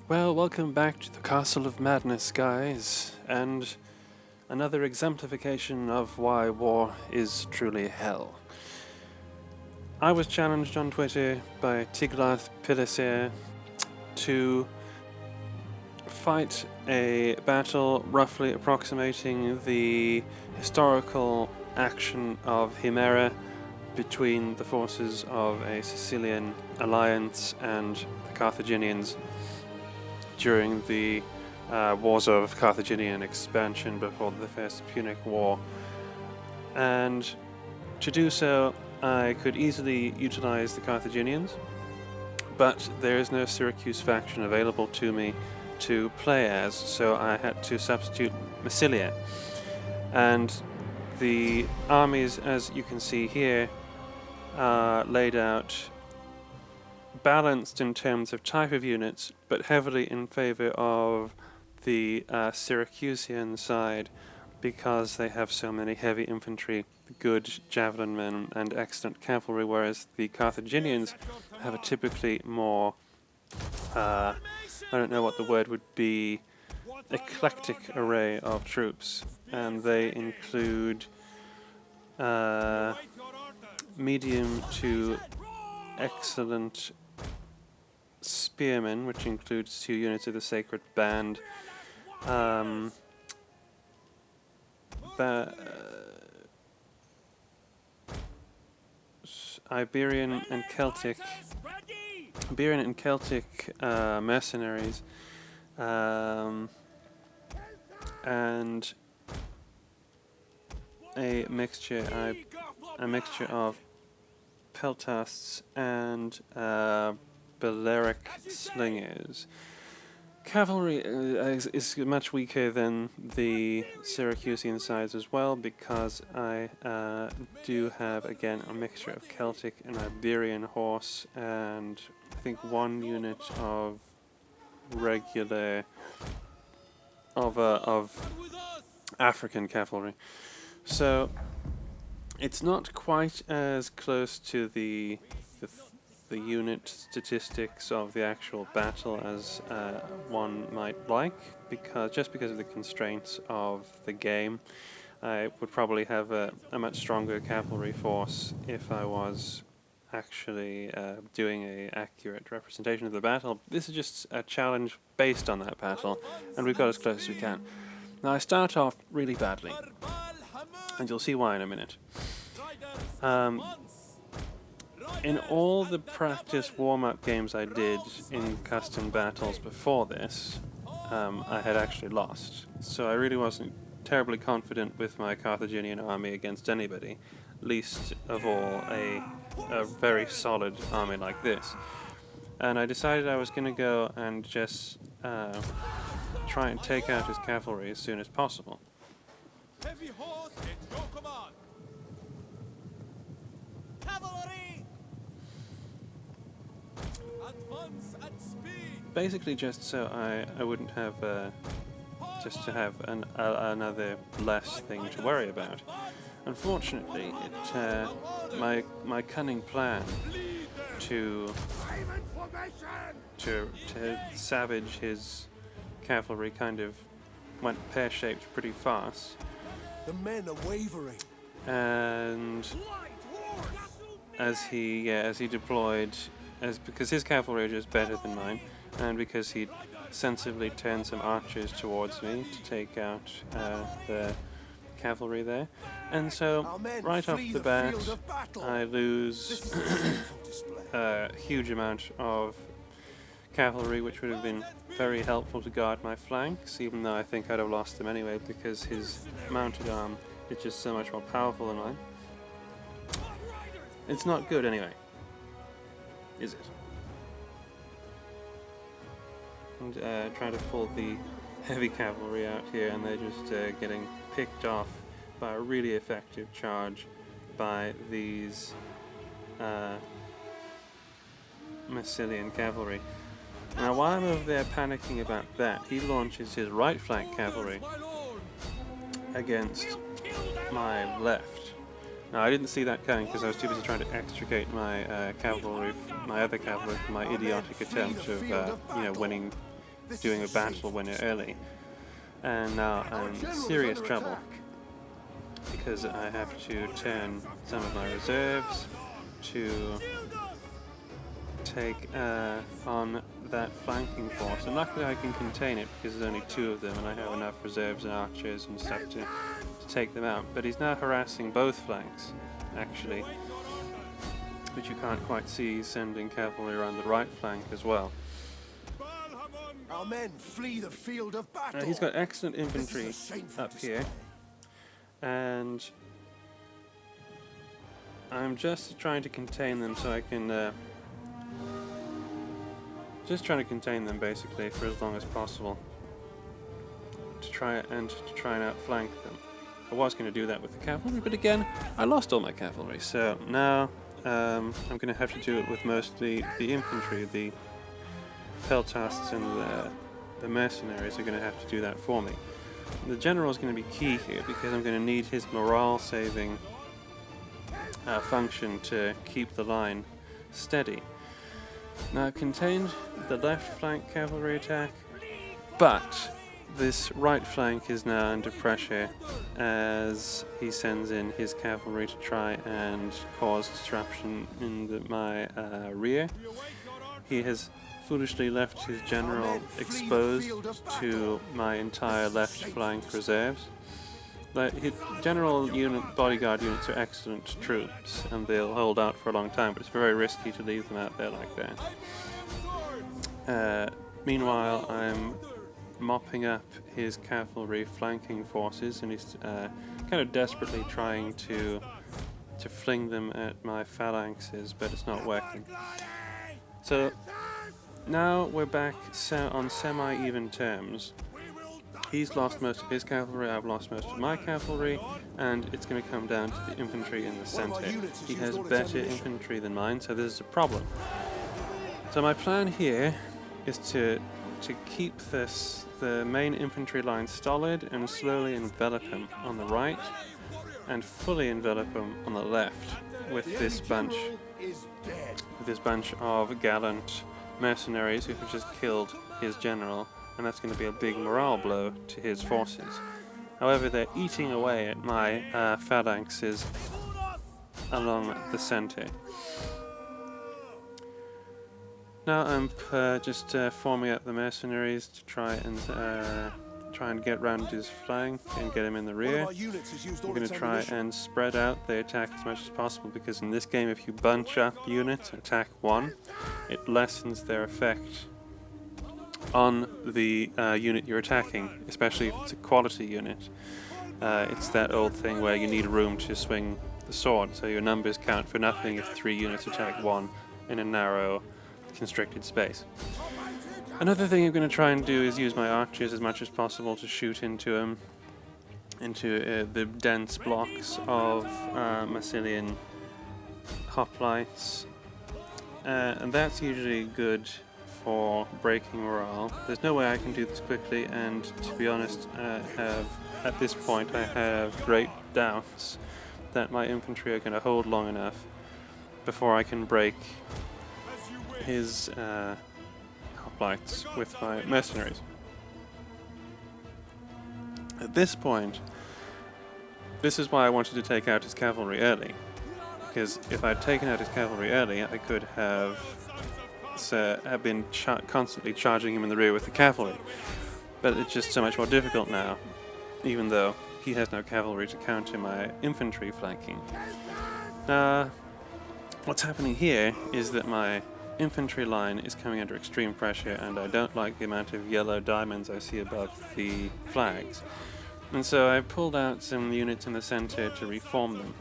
Well, welcome back to the Castle of Madness, guys, and another exemplification of why war is truly hell. I was challenged on Twitter by Tiglath-Pileser to fight a battle roughly approximating the historical action of Himera between the forces of a Sicilian alliance and the Carthaginians during the wars of Carthaginian expansion before the First Punic War. And to do so, I could easily utilize the Carthaginians, but there is no Syracuse faction available to me to play as, so I had to substitute Massilia. And the armies, as you can see here, are laid out balanced in terms of type of units, but heavily in favor of the Syracusian side because they have so many heavy infantry, good javelin men, and excellent cavalry, whereas the Carthaginians have a typically more, I don't know what the word would be, eclectic array of troops, and they include medium to excellent spearmen, which includes 2 units of the Sacred Band, Iberian and Celtic mercenaries, and a mixture of peltasts and Balearic slingers. Cavalry is much weaker than the Syracusian sides as well, because I do have, again, a mixture of Celtic and Iberian horse, and I think 1 unit of regular of African cavalry. So it's not quite as close to the unit statistics of the actual battle as one might like, because of the constraints of the game. I would probably have a much stronger cavalry force if I was actually doing an accurate representation of the battle. This is just a challenge based on that battle, and we've got as close as we can. Now I start off really badly, and you'll see why in a minute. In all the practice warm-up games I did in custom battles before this, I had actually lost. So I really wasn't terribly confident with my Carthaginian army against anybody, least of all a very solid army like this. And I decided I was going to go and just try and take out his cavalry as soon as possible. Heavy horse at your command. Cavalry! Advance at speed. Basically, just so I wouldn't have just to have another less thing to worry about. Unfortunately, my cunning plan to savage his cavalry kind of went pear-shaped pretty fast. The men are wavering. And as he deployed, because his cavalry are just better than mine, and because he sensibly turned some archers towards me to take out the cavalry there, and so right off the bat I lose a huge amount of cavalry, which would have been very helpful to guard my flanks, even though I think I'd have lost them anyway because his mounted arm is just so much more powerful than mine. It's not good anyway, is it? And trying to pull the heavy cavalry out here, and they're just getting picked off by a really effective charge by these Massilian cavalry. Now, while I'm over there panicking about that, he launches his right flank cavalry against my left. Now, I didn't see that coming because I was too busy trying to extricate my cavalry, my other cavalry, from my idiotic attempt of, winning doing a battle when you're early. And now I'm in serious trouble because I have to turn some of my reserves to take on that flanking force. And luckily I can contain it because there's only 2 of them and I have enough reserves and archers and stuff to take them out. But he's now harassing both flanks, actually, which you can't quite see. He's sending cavalry around the right flank as well. Our men flee the field of battle. He's got excellent infantry up here, and I'm just trying to contain them so I can just trying to contain them basically for as long as possible to try and outflank them. I was going to do that with the cavalry, but again I lost all my cavalry, so now I'm going to have to do it with mostly the infantry. The peltasts and the mercenaries are going to have to do that for me. The general is going to be key here because I'm going to need his morale saving function to keep the line steady. Now I've contained the left flank cavalry attack, but this right flank is now under pressure as he sends in his cavalry to try and cause disruption in my rear. He has foolishly left his general exposed to my entire left flank reserves. His general bodyguard units are excellent troops and they'll hold out for a long time, but it's very risky to leave them out there like that. Meanwhile, I'm mopping up his cavalry flanking forces, and he's kind of desperately trying to fling them at my phalanxes, but it's not working. So now we're back on semi-even terms. He's lost most of his cavalry, I've lost most of my cavalry, and it's going to come down to the infantry in the center. He has better infantry than mine, so this is a problem. So my plan here is to keep the main infantry line stolid and slowly envelop him on the right and fully envelop him on the left with this bunch of gallant mercenaries who have just killed his general, and that's going to be a big morale blow to his forces. However, they're eating away at my phalanxes along the center. Now I'm just forming up the mercenaries to try and get round his flank and get him in the rear. I'm going to try and spread out the attack as much as possible, because in this game if you bunch up units and attack one, it lessens their effect on the unit you're attacking, especially if it's a quality unit. It's that old thing where you need room to swing the sword, so your numbers count for nothing if 3 units attack 1 in a narrow constricted space. Another thing I'm going to try and do is use my archers as much as possible to shoot into him, into the dense blocks of Massilian hoplites, and that's usually good for breaking morale. There's no way I can do this quickly, and to be honest, at this point I have great doubts that my infantry are going to hold long enough before I can break his hoplites with my mercenaries. At this point, this is why I wanted to take out his cavalry early, because if I'd taken out his cavalry early, I could have been constantly charging him in the rear with the cavalry. But it's just so much more difficult now, even though he has no cavalry to counter my infantry flanking. What's happening here is that my infantry line is coming under extreme pressure, and I don't like the amount of yellow diamonds I see above the flags. And so I pulled out some units in the center to reform them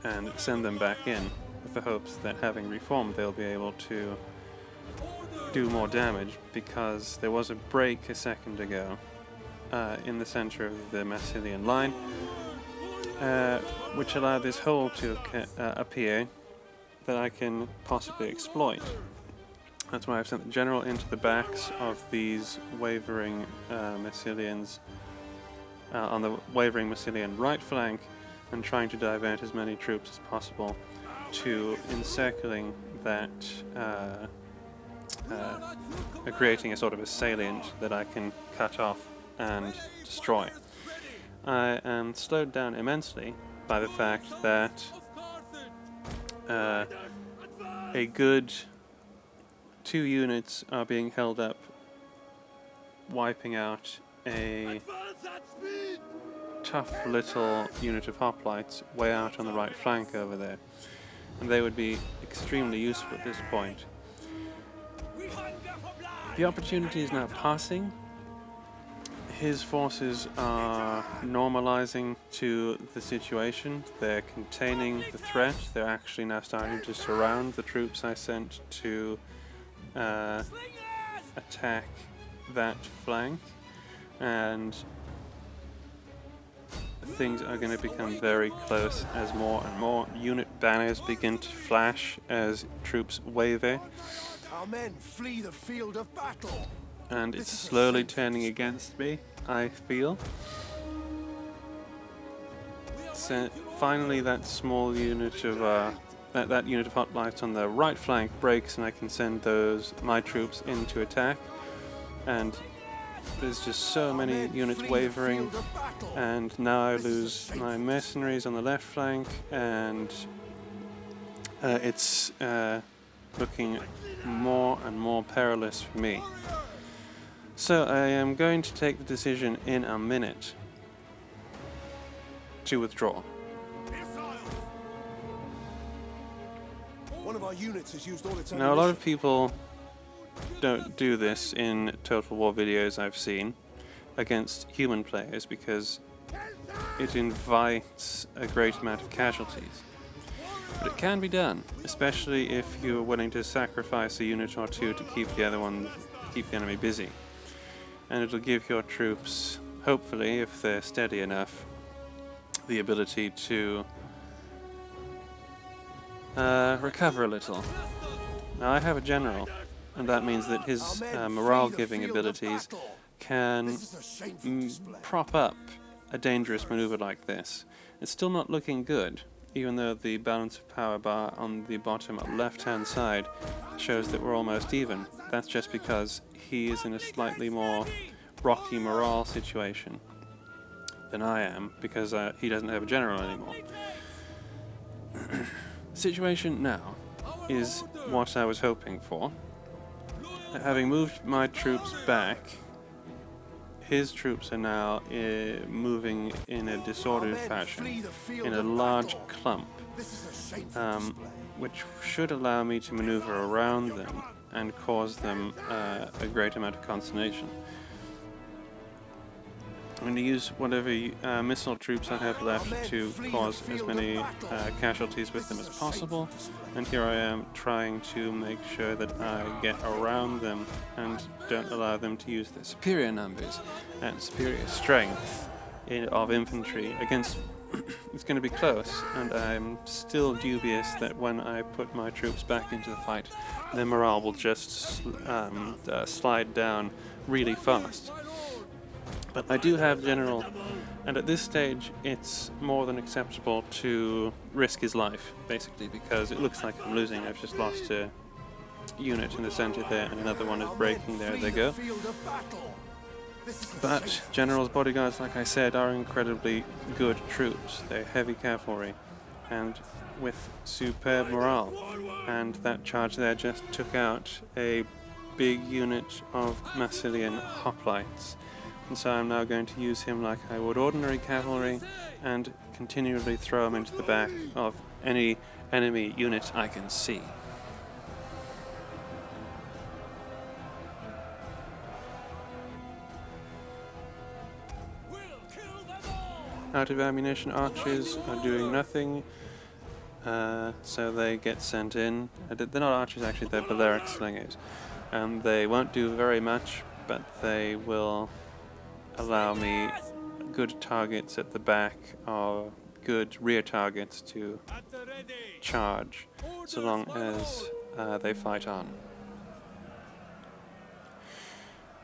and send them back in, with the hopes that having reformed they'll be able to do more damage, because there was a break a second ago in the center of the Massilian line, which allowed this hole to appear that I can possibly exploit. That's why I've sent the general into the backs of these wavering Massilians on the wavering Massilian right flank, and trying to divert as many troops as possible to encircling that creating a sort of a salient that I can cut off and destroy. I am slowed down immensely by the fact that a good 2 units are being held up, wiping out a tough little unit of hoplites way out on the right flank over there. And they would be extremely useful at this point. The opportunity is now passing. His forces are normalizing to the situation. They're containing the threat. They're actually now starting to surround the troops I sent to attack that flank. And things are going to become very close as more and more unit banners begin to flash as troops waver. Our men flee the field of battle. And it's slowly turning against me, I feel. So finally that small unit of that unit of hoplites on the right flank breaks, and I can send my troops in to attack. And there's just so many units wavering, and now I lose my mercenaries on the left flank, and it's looking more and more perilous for me. So I am going to take the decision in a minute to withdraw. One of our units has used all its Now, a lot of people don't do this in Total War videos I've seen against human players because it invites a great amount of casualties. But it can be done, especially if you're willing to sacrifice a unit or two to keep the enemy busy. And it'll give your troops, hopefully, if they're steady enough, the ability to recover a little. Now, I have a general, and that means that his morale-giving abilities can prop up a dangerous maneuver like this. It's still not looking good, even though the balance of power bar on the bottom left-hand side shows that we're almost even. That's just because he is in a slightly more rocky morale situation than I am, because he doesn't have a general anymore. The situation now is what I was hoping for. Having moved my troops back, his troops are now moving in a disordered fashion, in a large clump, which should allow me to maneuver around them and cause them a great amount of consternation. I'm going to use whatever missile troops I have left to cause as many casualties with them as possible, and here I am trying to make sure that I get around them and don't allow them to use their superior numbers and superior strength of infantry against. It's going to be close, and I'm still dubious that when I put my troops back into the fight, their morale will just slide down really fast. But I do have general, and at this stage it's more than acceptable to risk his life, basically, because it looks like I'm losing. I've just lost a unit in the center there, and another one is breaking. There they go. But general's bodyguards, like I said, are incredibly good troops. They're heavy cavalry, and with superb morale. And that charge there just took out a big unit of Massilian hoplites. And so I'm now going to use him like I would ordinary cavalry and continually throw him into the back of any enemy unit I can see. Out of ammunition archers are doing nothing, so they get sent in. They're not archers actually, they're Balearic slingers. They won't do very much, but they will allow me good targets at the back or good rear targets to charge, so long as they fight on.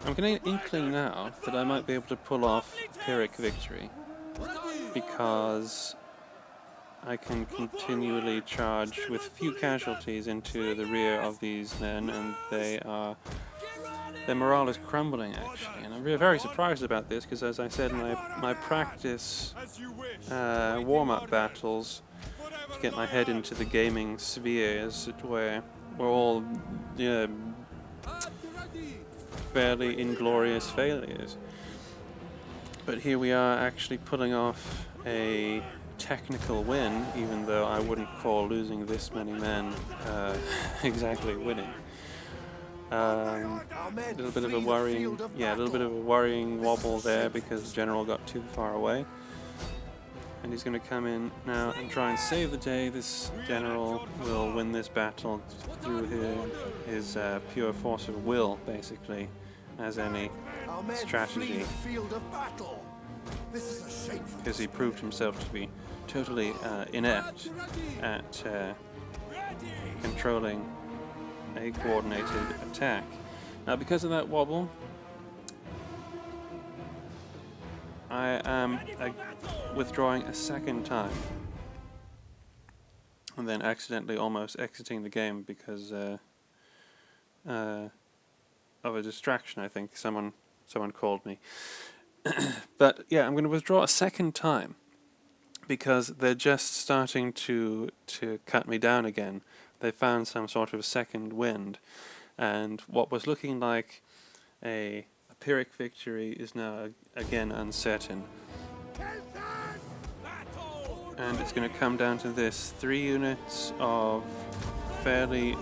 I'm getting an inkling now that I might be able to pull off a Pyrrhic victory, because I can continually charge with few casualties into the rear of these men, and their morale is crumbling actually. And I'm very surprised about this because, as I said, my practice warm-up battles to get my head into the gaming sphere, as it were all fairly inglorious failures. But here we are actually pulling off a technical win, even though I wouldn't call losing this many men exactly winning. A little bit of a worrying wobble there because the general got too far away. And he's going to come in now and try and save the day. This general will win this battle through his pure force of will, basically, as any strategy. Because he proved himself to be totally inept at controlling a coordinated attack. Now, because of that wobble, I am withdrawing a second time, and then accidentally almost exiting the game because of a distraction. I think someone called me. But yeah, I'm going to withdraw a second time because they're just starting to cut me down again. They found some sort of second wind, and what was looking like a Pyrrhic victory is now again uncertain. And it's going to come down to this: three fairly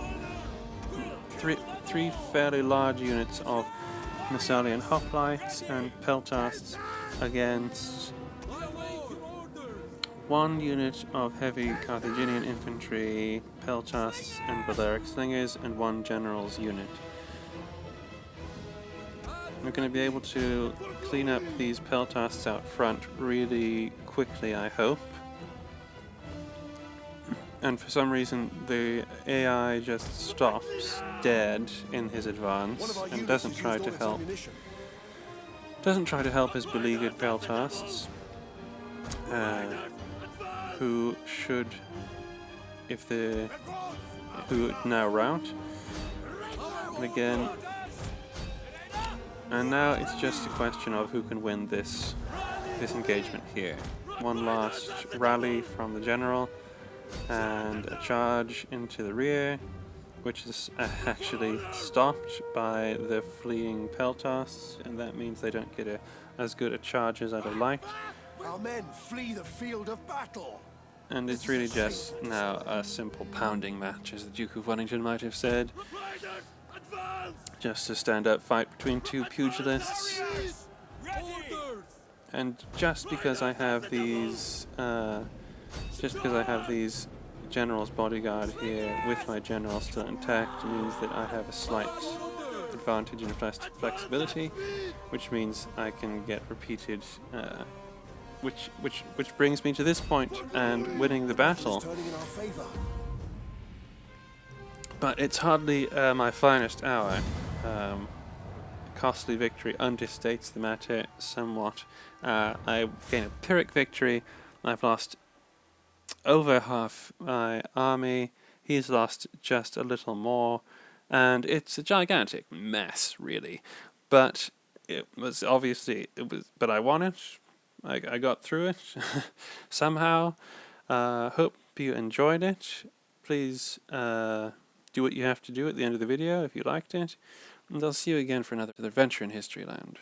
large units of Thessalian hoplites and peltasts against one unit of heavy Carthaginian infantry, peltasts and Balearic slingers, and one general's unit. We're going to be able to clean up these peltasts out front really quickly, I hope. And for some reason the AI just stops dead in his advance and doesn't try to help his beleaguered peltasts, who now rout. And now it's just a question of who can win this engagement here. One last rally from the general and a charge into the rear, which is actually stopped by the fleeing peltasts, and that means they don't get as good a charge as I'd have liked. Our men flee the field of battle. And it's really just now a simple pounding match, as the Duke of Wellington might have said. Just a stand-up fight between two pugilists. And just because I have these general's bodyguard here with my general still intact means that I have a slight advantage in flexibility, which means I can get repeated, which brings me to this point and winning the battle. But it's hardly my finest hour. Costly victory understates the matter somewhat. I gain a Pyrrhic victory. I've lost over half my army. He's lost just a little more, and it's a gigantic mess, really. But but I won it. I got through it somehow. Hope you enjoyed it. Please do what you have to do at the end of the video if you liked it, and I'll see you again for another adventure in Historyland.